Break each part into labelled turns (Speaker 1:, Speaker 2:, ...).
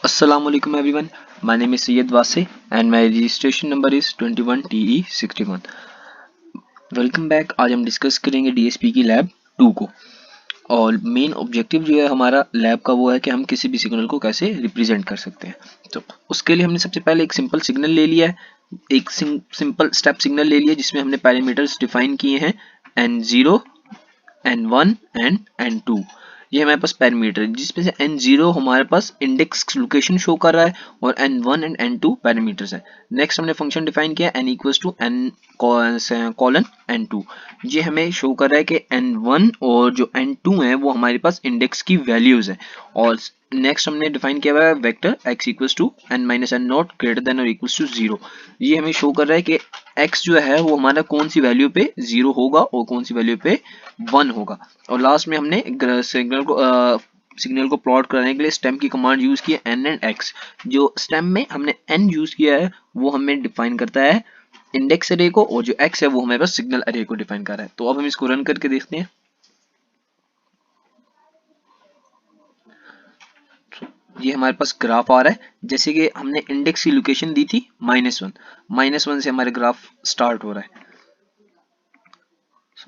Speaker 1: Assalamualaikum everyone. My name is Syed Wase and my registration number is 21TE61. Welcome back. आज हम discuss करेंगे DSP की lab 2 को। और मेन ऑब्जेक्टिव जो है हमारा लैब का वो है कि हम किसी भी सिग्नल को कैसे रिप्रेजेंट कर सकते हैं। तो उसके लिए हमने सबसे पहले एक सिंपल सिग्नल ले लिया है, एक सिंपल स्टेप सिग्नल ले लिया जिसमें हमने पैरामीटर्स डिफाइन किए हैं n0, n1 एंड n2। ये हमारे पास पैरामीटर है जिसमें से n0 हमारे पास इंडेक्स लोकेशन शो कर रहा है और n1 एंड n2 पैरामीटर्स है। नेक्स्ट हमने फंक्शन डिफाइन किया n equals to n colon n2। ये हमें शो कर रहा है कि n1 और जो n2 है वो हमारे पास इंडेक्स की वैल्यूज है। और नेक्स्ट हमने डिफाइन किया हुआ है vector x equals to n minus n not greater than और इक्वल्स टू 0। ये हमें शो कर रहा है कि x जो है वो हमारा कौन सी वैल्यू पे 0 होगा और कौन सी वैल्यू पे 1 होगा। और लास्ट में हमने सिग्नल को प्लॉट करने के लिए स्टेम की कमांड यूज की है n एंड x। जो स्टेम में हमने n यूज किया है वो हमें डिफाइन करता है इंडेक्स अरे को, और जो x है वो हमारे पास सिग्नल अरे को डिफाइन कर रहा है। तो अब हम इसको रन करके देखते हैं। ये हमारे पास ग्राफ आ रहा है, जैसे कि हमने इंडेक्स की लोकेशन दी थी -1, -1 से हमारे ग्राफ स्टार्ट हो रहा है।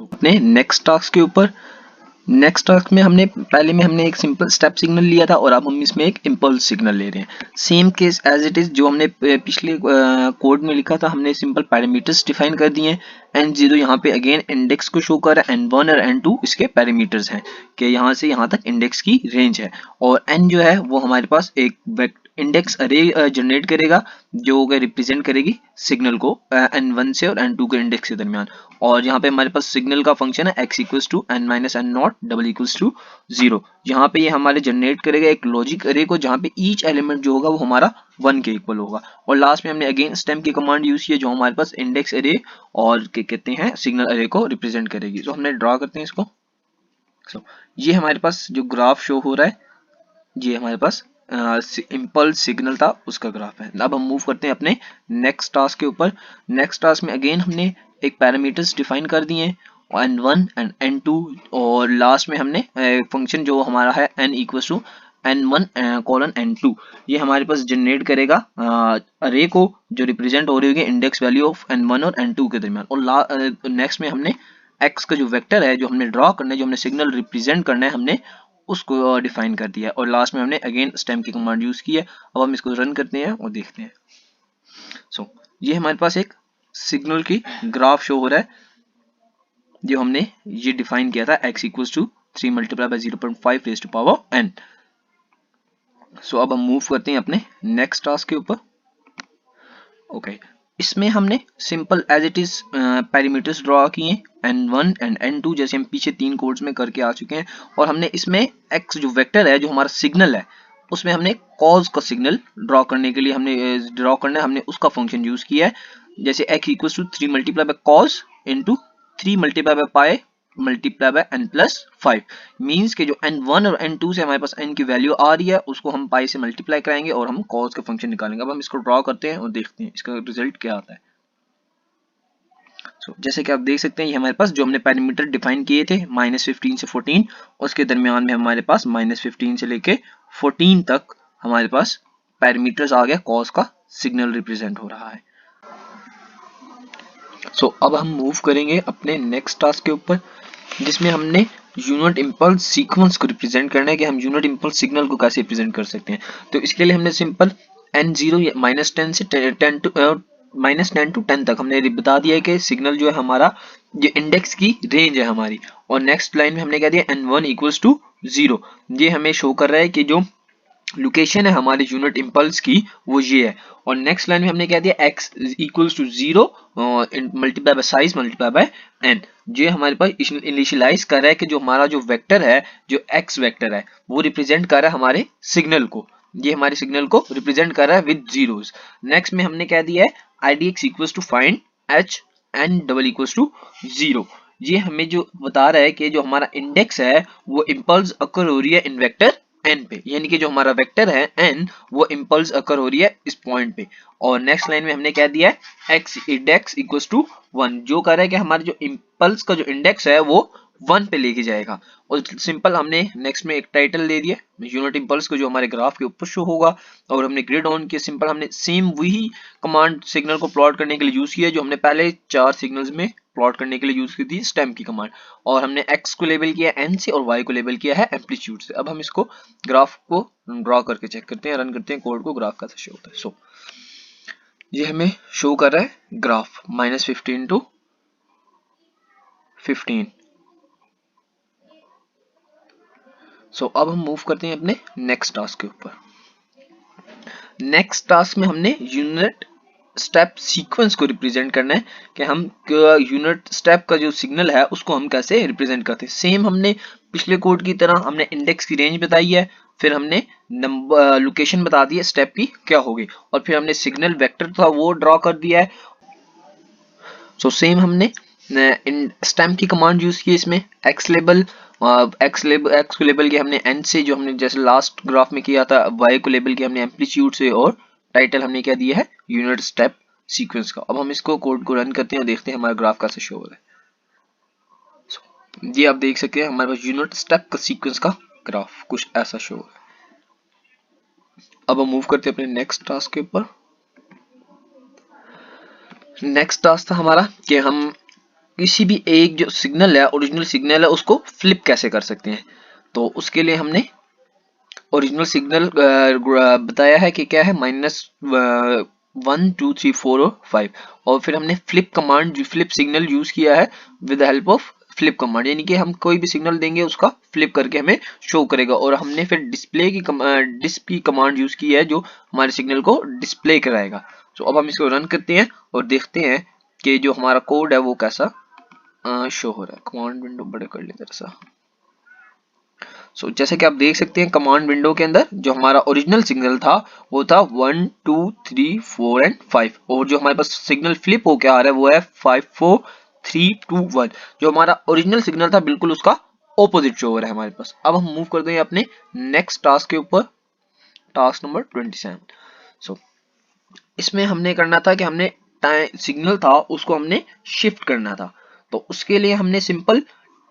Speaker 1: अपने नेक्स्ट टास्क के ऊपर, नेक्स्ट टास्क में हमने एक सिंपल स्टेप सिग्नल लिया था और अब हम इसमें एक इम्पल्स सिग्नल ले रहे हैं। Same case as it is जो हमने पिछले कोड में लिखा था, हमने सिंपल पैरामीटर्स डिफाइन कर दिए हैं। n0 यहाँ पे अगेन इंडेक्स को शो कर रहा है, n1 और n2 इसके पैरामीटर्स हैं कि यहाँ से यहाँ तक इंडेक्स की रेंज है। और n जो है वो हमारे पास एक इंडेक्स अरे जनरेट करेगा जो रिप्रेजेंट करेगी सिग्नल को n1 से और n2 के इंडेक्स के दरमियान। और यहाँ पे हमारे पास सिग्नल का फंक्शन है x equals to n minus n not double equals to 0। यहाँ पे ये हमारे जनरेट करेगा एक लॉजिक अरे को जहाँ पे ईच एलिमेंट जो होगा वो हमारा 1 के इक्वल होगा। और लास्ट में हमने अगेन स्टेम की कमांड यूज की है जो हमारे पास इंडेक्स अरे और क्या कहते हैं सिग्नल अरे को रिप्रेजेंट करेगी। तो हमने ड्रॉ करते हैं इसको। ये हमारे पास जो ग्राफ शो हो रहा है ये हमारे पास इम्पल्स सिग्नल था उसका ग्राफ है। अब हम मूव करते हैं अपने नेक्स्ट टास्क के ऊपर। नेक्स्ट टास्क में अगेन हमने एक पैरामीटर्स डिफाइन कर दिए हैं n1 एंड n2। और लास्ट में हमने फंक्शन जो हमारा है n equals to n1 colon n2। ये हमारे पास जनरेट करेगा अरे को जो रिप्रेजेंट हो रही होगी इंडेक्स वैल्यू ऑफ n1 और n2 के दरमियान। और नेक्स्ट में हमने x का जो वेक्टर है जो हमने ड्रॉ करना है, जो हमने सिग्नल रिप्रेजेंट करना है, हमने उसको डिफाइन कर दिया है। और लास्ट में हमने अगेन स्टेम की कमांड यूज की है। अब हम इसको रन करते हैं और देखते हैं। ये हमारे पास एक सिग्नल की ग्राफ शो हो रहा है जो हमने ये डिफाइन किया था x equals to 3 multiply by 0.5 raise to power n। अब हम मूव करते हैं अपने नेक्स्ट टास्क के ऊपर। ओके, इसमें हमने simple as it is parameters draw किए n1 एंड n2 जैसे हम पीछे 3 कोड्स में करके आ चुके हैं। और हमने इसमें x जो वेक्टर है जो हमारा सिग्नल है उसमें हमने कॉज का सिग्नल ड्रॉ करने के लिए हमने उसका फंक्शन यूज किया है। जैसे x equals to 3 multiply by cos into 3 multiply by pi multiply by n plus 5। Means के जो n1 और n2 से हमारे पास n की वैल्यू आ रही है उसको हम पाई से मल्टीप्लाई कराएंगे और हम cos का फंक्शन निकालेंगे। अब हम इसको ड्रॉ करते हैं और देखते हैं इसका रिजल्ट क्या आता है। जैसे कि आप देख सकते हैं ये हमारे पास जो हमने पैरामीटर डिफाइन किए थे -15 से 14, उसके दरमियान में हमारे पास -15 से लेके 14 तक हमारे पास पैरामीटर्स आ गया, cos का सिग्नल रिप्रेजेंट हो रहा है। अब हम मूव करेंगे अपने नेक्स्ट टास्क के ऊपर जिसमें हमने यूनिट इम्पल्स सीक्वेंस को रिप्रेजेंट करना है कि हम यूनिट इम्पल्स सिग्नल को कैसे रिप्रेजेंट कर सकते हैं। तो इसके लिए हमने सिंपल n0 -10 से -10 टू 10 तक हमने बता दिया है कि सिग्नल जो है हमारा ये इंडेक्स की रेंज है हमारी। और नेक्स्ट लाइन में हमने कह दिया n1 इक्वल्स टू 0। ये हमें शो कर रहा है कि जो लोकेशन है हमारे यूनिट इम्पल्स की वो ये है। और नेक्स्ट लाइन में हमने कह दिया x equals to 0 multiply by size multiply by n। ये हमारे पास इनिशियलाइज कर रहा है कि जो हमारा जो वेक्टर है जो x वेक्टर है वो रिप्रेजेंट कर रहा है हमारे सिग्नल को, ये हमारे सिग्नल को रिप्रेजेंट कर रहा है विद जीरोस। नेक्स्ट में हमने कह दिया है idx equals to find h n double equals to 0। ये हमें जो बता रहा है कि जो हमारा इंडेक्स है वो इम्पल्स अकर हो रही है इन वेक्टर n पे, यानी कि जो हमारा वेक्टर है n वो इम्पल्स अकर हो रही है इस पॉइंट पे। और नेक्स्ट लाइन में हमने कह दिया है x इंडेक्स इक्वल्स टू 1, जो कह रहा है कि हमारे जो इम्पल्स का जो इंडेक्स है वो 1 पे लेके जाएगा। और सिंपल हमने नेक्स्ट में एक टाइटल दे दिया यूनिट इंपल्स को जो हमारे ग्राफ के ऊपर शो होगा, और हमने ग्रिड ऑन किया। सिंपल हमने सेम वही कमांड सिग्नल को प्लॉट करने के लिए यूज किया जो हमने पहले 4 सिग्नल्स में प्लॉट करने के लिए यूज की थी स्टेम की कमांड, और हमने x को लेबल किया n से और y को लेबल किया है एम्पलीट्यूड से। अब हम इसको ग्राफ को ड्रॉ करके चेक करते हैं, रन करते हैं कोड को, ग्राफ कैसे शो होता है। सो ये हमें शो कर रहा है ग्राफ -15 to 15। सो अब हम मूव करते हैं अपने नेक्स्ट टास्क के ऊपर। नेक्स्ट टास्क में हमने यूनिट स्टेप सीक्वेंस को रिप्रेजेंट करना है कि हम यूनिट स्टेप का जो सिग्नल है उसको हम कैसे रिप्रेजेंट करते हैं। सेम हमने पिछले कोड की तरह हमने इंडेक्स की रेंज बताई है, फिर हमने नंबर लोकेशन बता दी है स्टेप की क्या होगी, और फिर हमने सिग्नल वेक्टर था वो ड्रॉ कर दिया है। सो सेम हमने स्टेम की कमांड यूज की इसमें एक्स लेबल को लेबल किया हमने n से जो हमने जैसे लास्ट ग्राफ में किया था, y को लेबल किया हमने एम्पलीट्यूड से, और टाइटल हमने क्या दिया है यूनिट स्टेप सीक्वेंस का। अब हम इसको कोड को रन करते हैं और देखते हैं हमारा ग्राफ कैसे शो हो रहा है। ये आप देख सकते हैं हमारे पास यूनिट स्टेप का सीक्वेंस का ग्राफ कुछ ऐसा शो हो रहा है। अब हम मूव करते हैं अपने नेक्स्ट टास्क के ऊपर। नेक्स्ट टास्क था हमारा कि हम किसी भी एक जो सिग्नल है ओरिजिनल सिग्नल है उसको फ्लिप कैसे कर सकते हैं। तो उसके लिए हमने ओरिजिनल सिग्नल बताया है कि क्या है -1 2 3 4 और 5, और फिर हमने flip command flip signal use किया है with the help of flip command, यानी कि हम कोई भी सिग्नल देंगे उसका फ्लिप करके हमें शो करेगा। और हमने फिर डिस्प्ले कमांड यूज की है जो हमारे सिग्नल को डिस्प्ले कराएगा। तो अब हम इसको रन करते हैं और देखते हैं कि जो हमारा कोड है वो कैसा शो हो रहा है। कमांड विंडो बड़े कर लेते हैं सा। सो जैसे कि आप देख सकते हैं कमांड विंडो के अंदर जो हमारा ओरिजिनल सिग्नल था वो था 1 2 3 4 एंड 5, और जो हमारे पास सिग्नल फ्लिप होके आ रहा है वो है 5 4 3 2 1। जो हमारा ओरिजिनल सिग्नल था बिल्कुल उसका ऑपोजिट शो हो रहा है हमारे पास। अब हम मूव करते हैं अपने नेक्स्ट टास्क के ऊपर, टास्क नंबर 27। सो इसमें हमने करना था कि हमने सिग्नल था उसको हमने शिफ्ट करना था। तो उसके लिए हमने सिंपल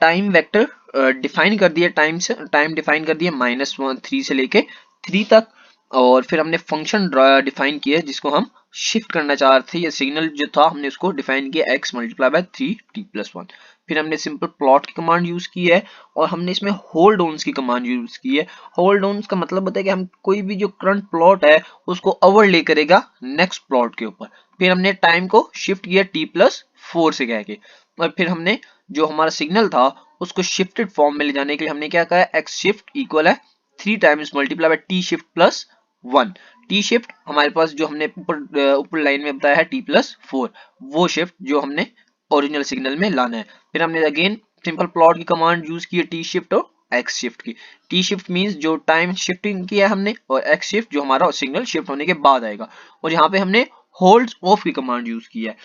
Speaker 1: टाइम वेक्टर डिफाइन कर दिया, टाइम डिफाइन कर दिया -3 से लेके 3 तक, और फिर हमने फंक्शन डिफाइन किया जिसको हम शिफ्ट करना चाह रहे थे। ये सिग्नल जो था हमने उसको डिफाइन किया x × 3t+1। फिर हमने सिंपल प्लॉट की कमांड यूज की है, और हमने इसमें होल्ड ऑन्स की कमांड यूज की है। होल्ड ऑन्स का मतलब होता है कि हम कोई भी जो करंट प्लॉट है उसको ओवरले करेगा नेक्स्ट प्लॉट के ऊपर। फिर हमने टाइम को शिफ्ट किया t+4 से कह के, और फिर हमने जो हमारा सिग्नल था उसको शिफ्टेड फॉर्म में ले जाने के लिए हमने क्या कहा, x शिफ्ट इक्वल है 3 times multiply by t shift plus 1। T shift हमारे पास जो हमने ऊपर लाइन में बताया है t+4, वो शिफ्ट जो हमने ओरिजिनल सिग्नल में लाना है। फिर हमने अगेन सिंपल प्लॉट की कमांड यूज की है टी शिफ्ट और एक्स शिफ्ट की। टी शिफ्ट मींस जो टाइम शिफ्टिंग किया है हमने, और एक्स शिफ्ट जो हमारा सिग्नल शिफ्ट होने के बाद आएगा। और यहाँ पे हमने होल्ड ऑफ की कमांड यूज की है।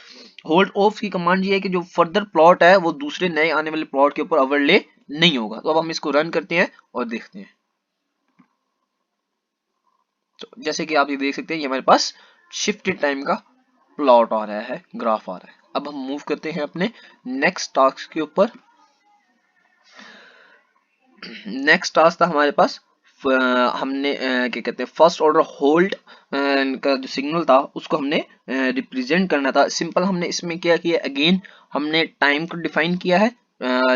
Speaker 1: होल्ड ऑफ की कमांड ये है कि जो फर्दर प्लॉट है वो दूसरे नए आने वाले प्लॉट के ऊपर ओवरले नहीं होगा। तो अब हम इसको रन करते हैं और देखते हैं। तो जैसे कि आप ये देख सकते हैं ये हमारे पास शिफ्टेड टाइम का प्लॉट आ रहा है, ग्राफ आ रहा है। अब हम मूव करते हैं अपने नेक्स्ट टास्क के ऊपर। नेक्स्ट टास्क था हमारे पास हमने क्या कहते हैं फर्स्ट ऑर्डर होल्ड का जो सिग्नल था उसको हमने रिप्रेजेंट करना था। सिंपल हमने इसमें क्या किया, अगेन हमने टाइम को डिफाइन किया है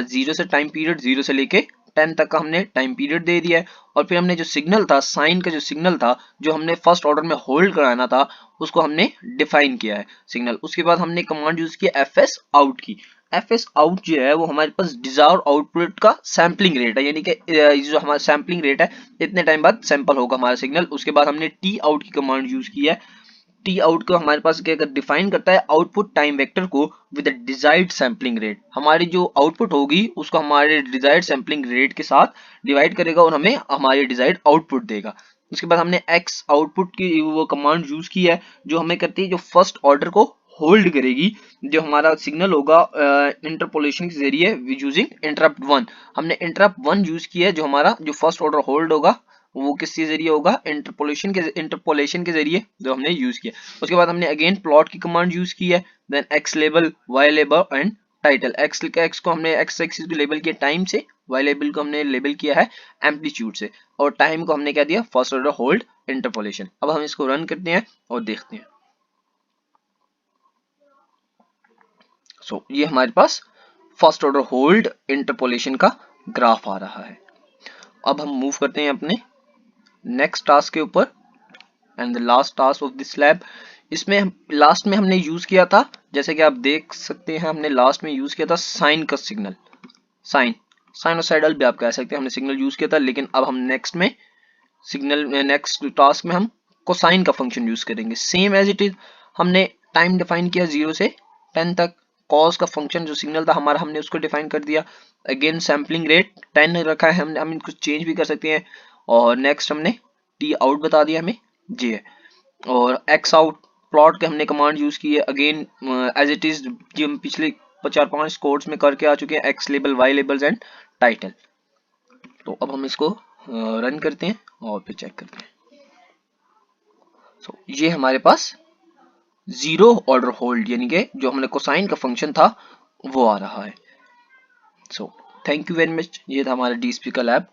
Speaker 1: 0 से टाइम पीरियड 0 से लेके 10 तक का हमने टाइम पीरियड दे दिया है। और फिर हमने जो सिग्नल था साइन का जो सिग्नल था जो हमने फर्स्ट ऑर्डर में होल्ड कराना था उसको हमने डिफाइन किया है सिग्नल। उसके बाद हमने कमांड यूज किया fs आउट की। fs आउट जो है वो हमारे पास डिजायर आउटपुट का सैम्पलिंग रेट है, यानी कि जो हमारा सैम्पलिंग रेट है इतने टाइम बाद सैंपल होगा हमारा सिग्नल। उसके बाद हमने टी आउट की कमांड यूज की है। टी आउट को हमारे पास क्या डिफाइन करता है आउटपुट टाइम वेक्टर को विद डिजायर्ड सैम्पलिंग रेट। हमारी जो आउटपुट होगी उसको हमारे डिजायर्ड सैम्पलिंग रेट के साथ डिवाइड करेगा और हमें हमारे डिजायर्ड आउटपुट देगा। उसके बाद हमने एक्स आउटपुट की वो कमांड यूज की है जो हमें कहती है जो फर्स्ट ऑर्डर को होल्ड करेगी, जो हमारा सिग्नल होगा इंटरपोलेशन के जरिए यूजिंग इंटरप्ट 1। हमने इंटरप्ट 1 यूज किया है जो हमारा जो फर्स्ट ऑर्डर होल्ड होगा वो किसके जरिए होगा, इंटरपोलेशन के जरिए जो हमने यूज किया। उसके बाद हमने अगेन प्लॉट की कमांड यूज की है, then X label, Y label and title. X को हमने एक्स एक्सिस को लेबल किया टाइम से, वाई लेबल को हमने लेबल किया है एम्पलीट्यूड से, और टाइम को हमने क्या दिया, फर्स्ट ऑर्डर होल्ड इंटरपोलेशन। अब हम इसको रन करते हैं और देखते हैं। सो ये हमारे पास फर्स्ट ऑर्डर होल्ड इंटरपोलेशन का ग्राफ आ रहा है। अब हम मूव करते हैं अपने नेक्स्ट टास्क के ऊपर, and the last task of this lab. इसमें लास्ट में हमने यूज किया था, जैसे कि आप देख सकते हैं, हमने लास्ट में यूज किया था साइन का सिग्नल, साइनोसाइडल भी आप कह सकते हैं, हमने सिग्नल यूज किया था। लेकिन अब हम नेक्स्ट में नेक्स्ट टास्क में हम कोसाइन का फंक्शन यूज करेंगे, सेम एज इट इज। हमने टाइम डिफाइन किया 0 से 10 तक, कॉस का फंक्शन जो सिग्नल था हमारा हमने उसको डिफाइन कर दिया। अगेन सैम्पलिंग रेट 10 रखा है, हम इनको चेंज भी कर सकते हैं। और नेक्स्ट हमने टी आउट बता दिया हमें जे है, और एक्स आउट प्लॉट के हमने कमांड यूज की है अगेन एज इट इज, जो हम पिछले 4-5 कोर्स में करके आ चुके हैं, X label, Y labels and title. तो अब हम इसको रन करते हैं और फिर चेक करते हैं। सो ये हमारे पास जीरो ऑर्डर होल्ड यानी कि जो हमने कोसाइन का फंक्शन था वो आ रहा है। So thank you very much, ये था हमारा डीएसपी का लैब।